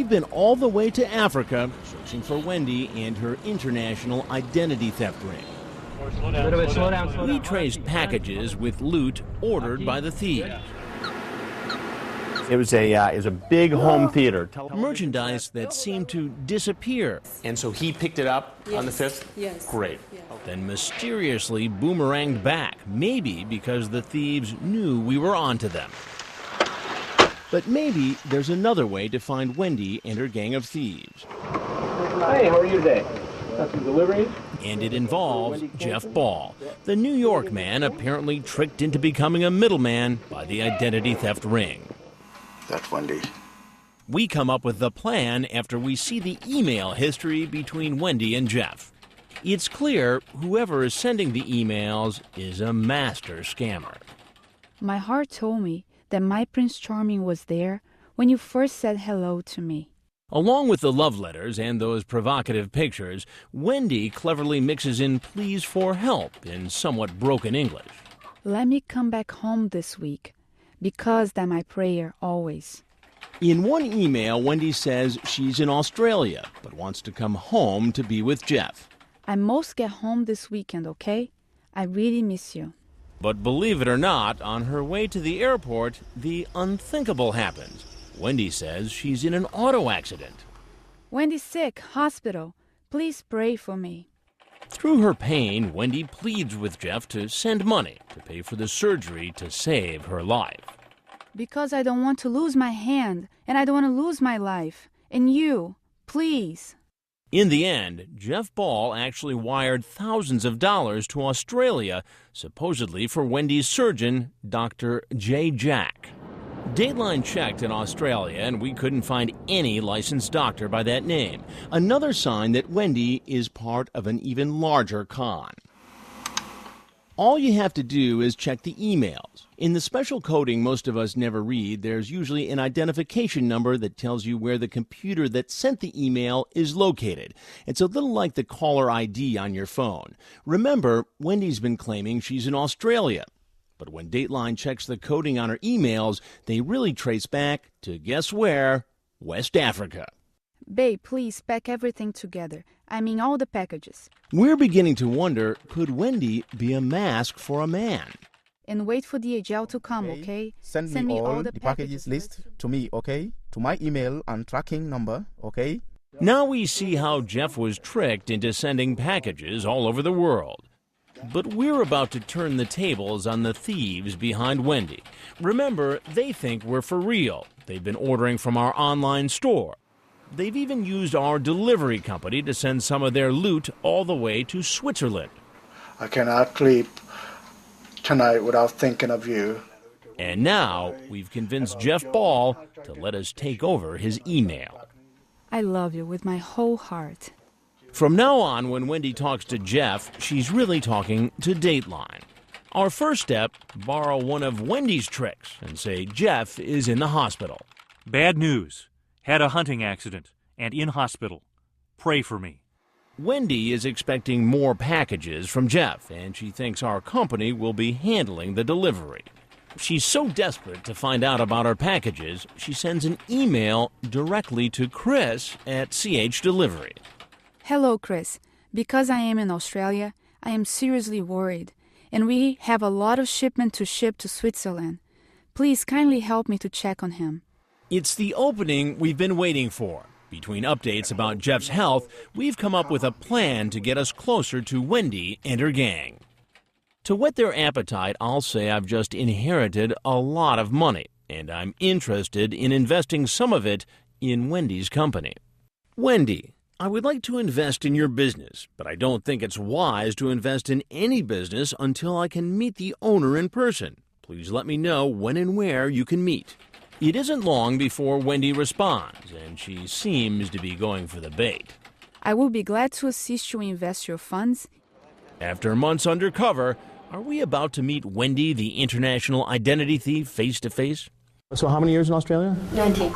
we've been all the way to Africa searching for Wendy and her international identity theft ring. Slow down. We traced packages with loot ordered by the thieves. It was a big home theater. Merchandise that seemed to disappear. And so he picked it up on the 5th? Yes. Great. Yes. Then mysteriously boomeranged back, maybe because the thieves knew we were onto them. But maybe there's another way to find Wendy and her gang of thieves. Hey, how are you today? Got some deliveries? And it involves Jeff Ball, the New York man apparently tricked into becoming a middleman by the identity theft ring. That's Wendy. We come up with the plan after we see the email history between Wendy and Jeff. It's clear whoever is sending the emails is a master scammer. My heart told me that my Prince Charming was there when you first said hello to me. Along with the love letters and those provocative pictures, Wendy cleverly mixes in pleas for help in somewhat broken English. Let me come back home this week, because that's my prayer always. In one email, Wendy says she's in Australia, but wants to come home to be with Jeff. I must get home this weekend, okay? I really miss you. But believe it or not, on her way to the airport, the unthinkable happens. Wendy says she's in an auto accident. Wendy's sick, hospital. Please pray for me. Through her pain, Wendy pleads with Jeff to send money to pay for the surgery to save her life. Because I don't want to lose my hand, and I don't want to lose my life. And you, please. In the end, Jeff Ball actually wired thousands of dollars to Australia, supposedly for Wendy's surgeon, Dr. J. Jack. Dateline checked in Australia, and we couldn't find any licensed doctor by that name. Another sign that Wendy is part of an even larger con. All you have to do is check the emails. In the special coding most of us never read, there's usually an identification number that tells you where the computer that sent the email is located. It's a little like the caller ID on your phone. Remember, Wendy's been claiming she's in Australia. But when Dateline checks the coding on her emails, they really trace back to, guess where? West Africa. Babe, please pack everything together. I mean all the packages. We're beginning to wonder, could Wendy be a mask for a man? And wait for DHL to come, okay? Send me all the packages list to me, okay? To my email and tracking number, okay? Now we see how Jeff was tricked into sending packages all over the world. But we're about to turn the tables on the thieves behind Wendy. Remember, they think we're for real. They've been ordering from our online store. They've even used our delivery company to send some of their loot all the way to Switzerland. I cannot sleep tonight without thinking of you. And now we've convinced Jeff Ball to let us take over his email. I love you with my whole heart. From now on, when Wendy talks to Jeff, she's really talking to Dateline. Our first step, borrow one of Wendy's tricks and say Jeff is in the hospital. Bad news. Had a hunting accident and in hospital. Pray for me. Wendy is expecting more packages from Jeff, and she thinks our company will be handling the delivery. She's so desperate to find out about our packages, she sends an email directly to Chris at CH Delivery. Hello, Chris. Because I am in Australia, I am seriously worried, and we have a lot of shipment to ship to Switzerland. Please kindly help me to check on him. It's the opening we've been waiting for. Between updates about Jeff's health, we've come up with a plan to get us closer to Wendy and her gang. To whet their appetite, I'll say I've just inherited a lot of money, and I'm interested in investing some of it in Wendy's company. Wendy, I would like to invest in your business, but I don't think it's wise to invest in any business until I can meet the owner in person. Please let me know when and where you can meet. It isn't long before Wendy responds, and she seems to be going for the bait. I will be glad to assist you invest your funds. After months undercover, are we about to meet Wendy, the international identity thief, face to face? So how many years in Australia? 19.